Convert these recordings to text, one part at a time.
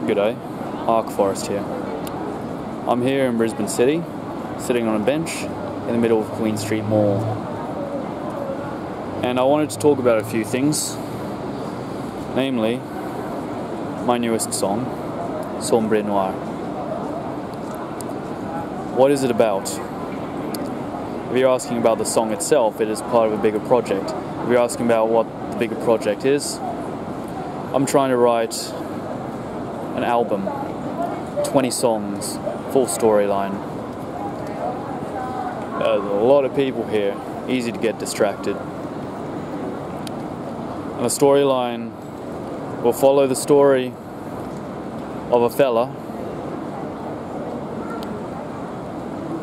G'day, Arkforest here. I'm here in Brisbane City, sitting on a bench in the middle of Queen Street Mall. And I wanted to talk about a few things, namely my newest song, Sombre Noire. What is it about? If you're asking about the song itself, it is part of a bigger project. If you're asking about what the bigger project is, I'm trying to write an album, 20 songs, full storyline. There's a lot of people here, easy to get distracted. And the storyline will follow the story of a fella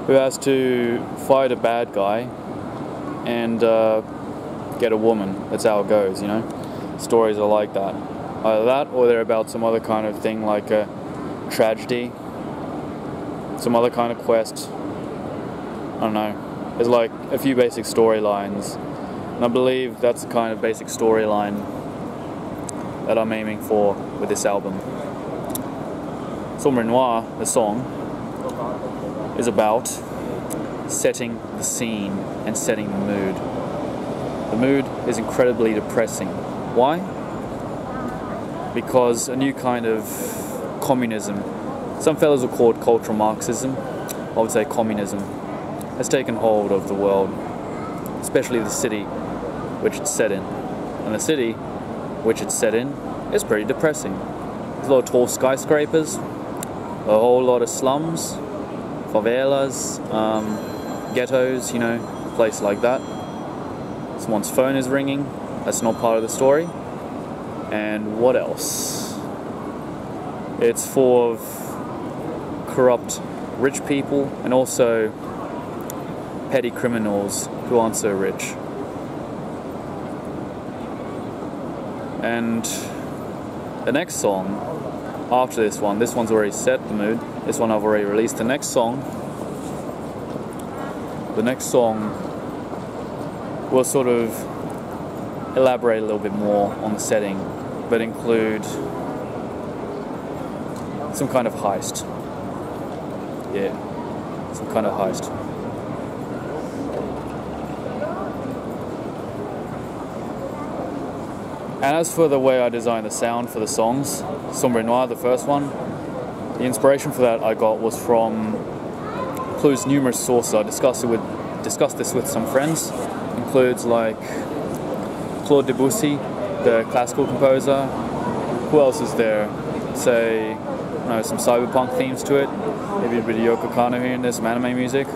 who has to fight a bad guy and get a woman. That's how it goes, you know? Stories are like that. Either that, or they're about some other kind of thing like a tragedy, some other kind of quest. I don't know. There's like a few basic storylines, and I believe that's the kind of basic storyline that I'm aiming for with this album. Sombre Noire, the song, is about setting the scene and setting the mood. The mood is incredibly depressing. Why? Because a new kind of communism, some fellows will call it cultural Marxism, I would say communism, has taken hold of the world, especially the city which it's set in. And the city which it's set in is pretty depressing. There's a lot of tall skyscrapers, a whole lot of slums, favelas, ghettos, you know, a place like that. Someone's phone is ringing, that's not part of the story. And what else? It's full of corrupt rich people and also petty criminals who aren't so rich. And the next song after this one's already set the mood. This one I've already released. The next song will sort of elaborate a little bit more on the setting, but include some kind of heist. Yeah, some kind of heist. And as for the way I designed the sound for the songs, Sombre Noire, the first one, the inspiration for that I got was from includes numerous sources. I discussed this with some friends. Includes like Claude Debussy, the classical composer. Who else is there? Say, I don't know, some cyberpunk themes to it. Maybe a bit of Yoko Kanno here and there, some anime music.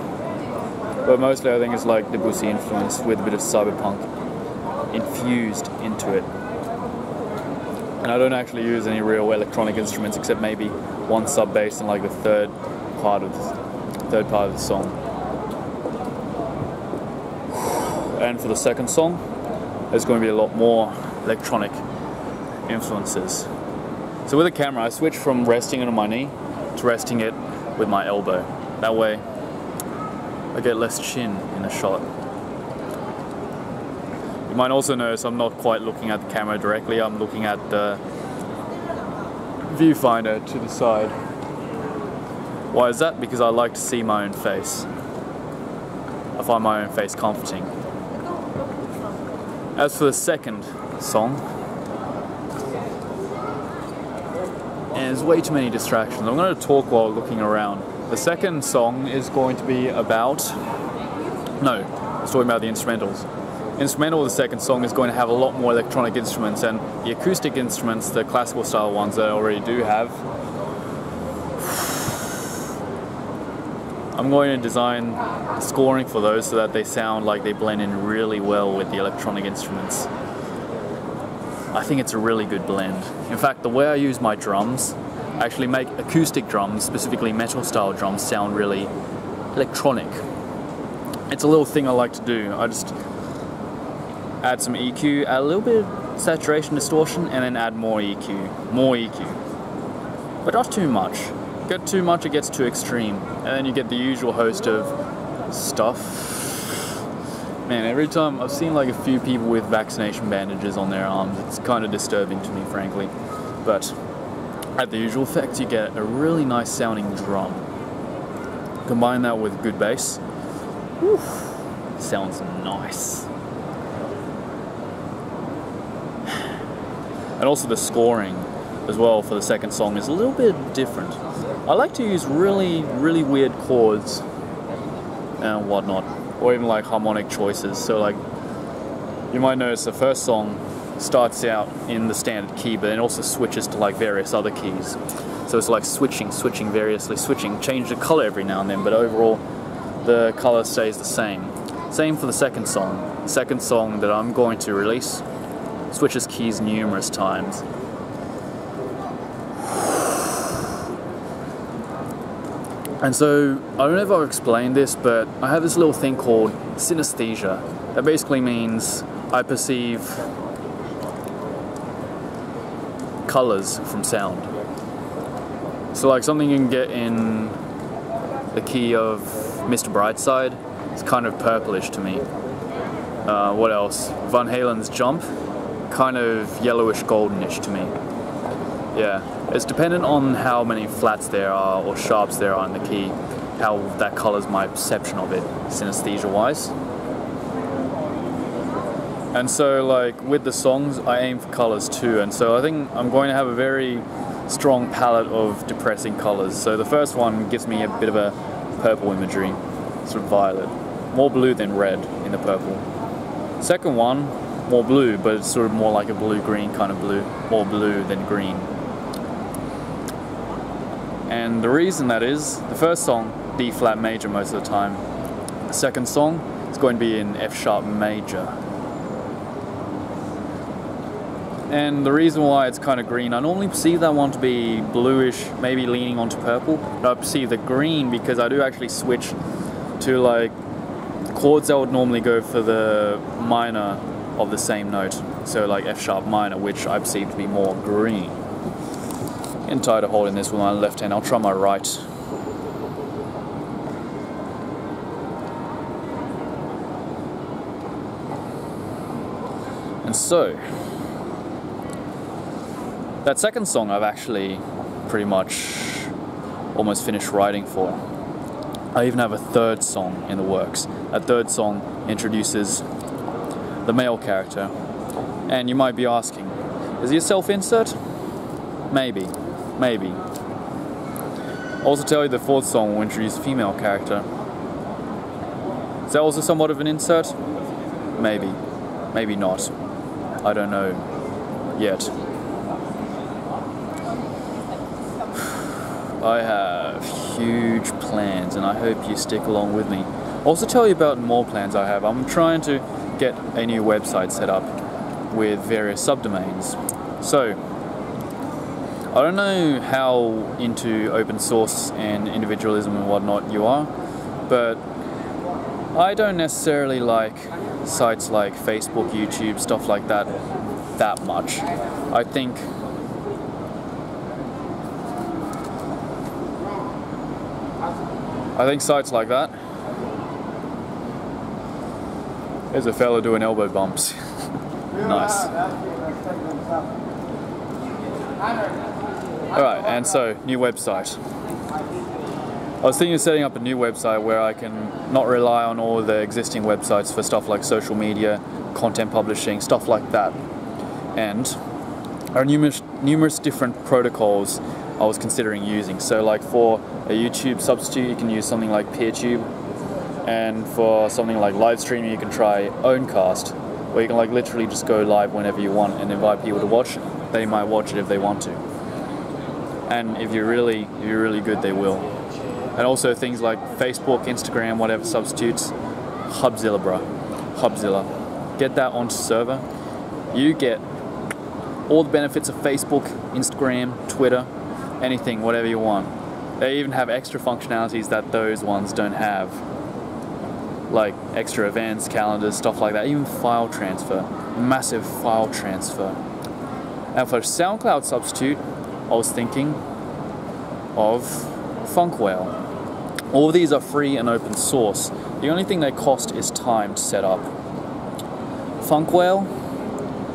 But mostly I think it's like Debussy influence with a bit of cyberpunk infused into it. And I don't actually use any real electronic instruments except maybe one sub bass and like the third part of the song. And for the second song, there's going to be a lot more electronic influences. So with the camera, I switched from resting it on my knee to resting it with my elbow. That way, I get less chin in the shot. You might also notice I'm not quite looking at the camera directly, I'm looking at the viewfinder to the side. Why is that? Because I like to see my own face. I find my own face comforting. As for the second song, and there's way too many distractions. I'm going to talk while looking around. The second song is going to be about... No, I was talking about the instrumentals. Instrumental of the second song is going to have a lot more electronic instruments, and the acoustic instruments, the classical style ones that I already do have, I'm going to design the scoring for those so that they sound like they blend in really well with the electronic instruments. I think it's a really good blend. In fact, the way I use my drums, I actually make acoustic drums, specifically metal style drums, sound really electronic. It's a little thing I like to do. I just add some EQ, add a little bit of saturation, distortion, and then add more EQ. More EQ. But not too much. Get too much, it gets too extreme. And then you get the usual host of stuff. Man, every time I've seen like a few people with vaccination bandages on their arms, it's kind of disturbing to me, frankly. But add the usual effects, you get a really nice sounding drum. Combine that with good bass. Whew, sounds nice. And also the scoring as well for the second song is a little bit different. I like to use really weird chords and whatnot, or even like harmonic choices. So like, you might notice the first song starts out in the standard key, but then also switches to like various other keys. So it's like switching, variously switching, change the color every now and then, but overall the color stays the same. Same for the second song. The second song that I'm going to release switches keys numerous times. And so, I don't know if I've explained this, but I have this little thing called synesthesia. That basically means I perceive colors from sound. So like something you can get in the key of Mr. Brightside, it's kind of purplish to me. What else? Van Halen's Jump, kind of yellowish goldenish to me. Yeah, it's dependent on how many flats there are or sharps there are in the key, how that colors my perception of it, synesthesia wise. And so like with the songs, I aim for colors too, and so I think I'm going to have a very strong palette of depressing colors. So the first one gives me a bit of a purple imagery, sort of violet, more blue than red in the purple. Second one, more blue, but it's sort of more like a blue-green kind of blue, more blue than green. And the reason that is, the first song, D flat major most of the time. The second song is going to be in F sharp major. And the reason why it's kind of green, I normally perceive that one to be bluish, maybe leaning onto purple, but I perceive the green because I do actually switch to like chords that would normally go for the minor of the same note. So like F sharp minor, which I perceive to be more green. Getting tired of holding this with my left hand, I'll try my right. And so, that second song I've actually pretty much almost finished writing for. I even have a third song in the works. That third song introduces the male character. And you might be asking, is he a self-insert? Maybe. Maybe. I'll also tell you the fourth song will introduce a female character. Is that also somewhat of an insert? Maybe. Maybe not. I don't know yet. I have huge plans and I hope you stick along with me. I'll also tell you about more plans I have. I'm trying to get a new website set up with various subdomains. So, I don't know how into open source and individualism and whatnot you are, but I don't necessarily like sites like Facebook, YouTube, stuff like that much. I think sites like that. There's a fella doing elbow bumps. Nice. Alright, and so, new website. I was thinking of setting up a new website where I can not rely on all the existing websites for stuff like social media, content publishing, stuff like that. And there are numerous different protocols I was considering using. So like for a YouTube substitute, you can use something like PeerTube, and for something like live streaming, you can try Owncast, where you can like literally just go live whenever you want and invite people to watch. They might watch it if they want to, and if you're really good, they will. And also things like Facebook, Instagram, whatever substitutes. Hubzilla, bro. Hubzilla. Get that onto server. You get all the benefits of Facebook, Instagram, Twitter, anything, whatever you want. They even have extra functionalities that those ones don't have. Like extra events, calendars, stuff like that. Even file transfer. Massive file transfer. And for SoundCloud substitute, I was thinking of Funkwhale. All of these are free and open source. The only thing they cost is time to set up. Funkwhale,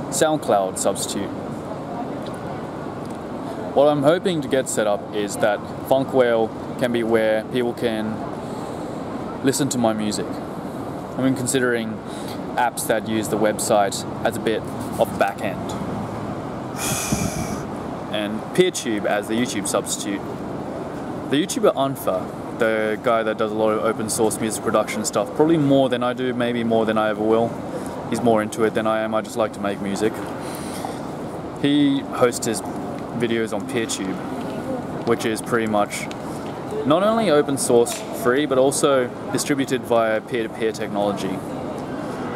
SoundCloud substitute. What I'm hoping to get set up is that Funk Whale can be where people can listen to my music. I mean, considering apps that use the website as a bit of a back end. And PeerTube as the YouTube substitute. The YouTuber Unfa, the guy that does a lot of open source music production stuff, probably more than I do, maybe more than I ever will. He's more into it than I am, I just like to make music. He hosts his videos on PeerTube, which is pretty much not only open source free, but also distributed via peer-to-peer technology,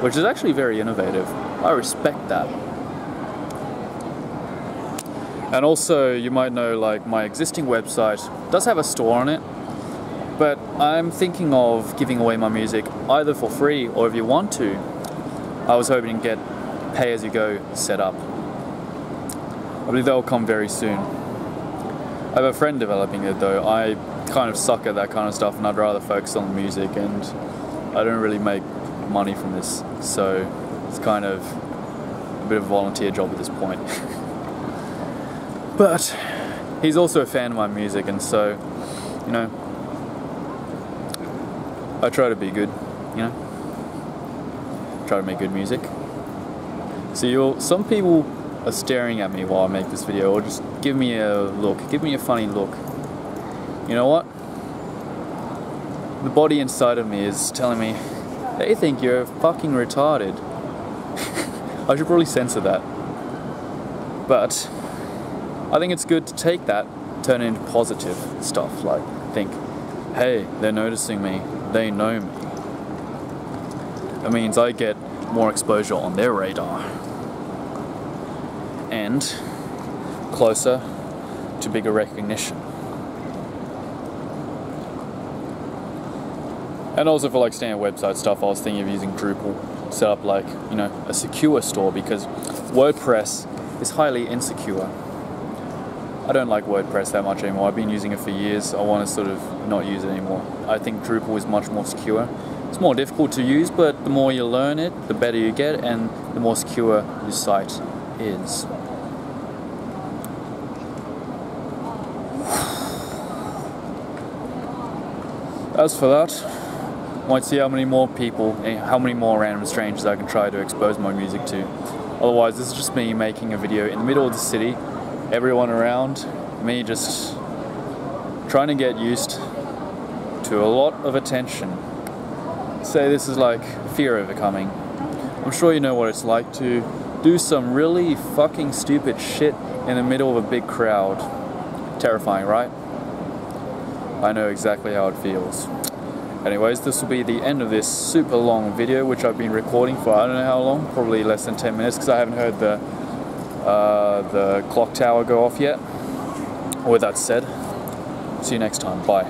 which is actually very innovative. I respect that. And also, you might know, like, my existing website does have a store on it, but I'm thinking of giving away my music either for free or, if you want to, I was hoping to get pay-as-you-go set up. I believe that will come very soon. I have a friend developing it though. I kind of suck at that kind of stuff and I'd rather focus on the music, and I don't really make money from this, so it's kind of a bit of a volunteer job at this point. But he's also a fan of my music, and so, you know, I try to be good, you know, try to make good music. So some people are staring at me while I make this video, or just give me a look, give me a funny look. You know what? The body inside of me is telling me, they think you're fucking retarded. I should probably censor that. But I think it's good to take that, turn it into positive stuff, like think, hey, they're noticing me, they know me. That means I get more exposure on their radar. And closer to bigger recognition. And also for like standard website stuff, I was thinking of using Drupal, set up like, you know, a secure store, because WordPress is highly insecure. I don't like WordPress that much anymore. I've been using it for years. I want to sort of not use it anymore. I think Drupal is much more secure. It's more difficult to use, but the more you learn it, the better you get, and the more secure your site is. As for that, I might see how many more people, how many more random strangers I can try to expose my music to. Otherwise, this is just me making a video in the middle of the city, everyone around, me just trying to get used to a lot of attention. Say this is like fear overcoming. I'm sure you know what it's like to do some really fucking stupid shit in the middle of a big crowd. Terrifying, right? I know exactly how it feels. Anyways, this will be the end of this super long video, which I've been recording for I don't know how long, probably less than 10 minutes, because I haven't heard the clock tower go off yet. With that said, see you next time. Bye.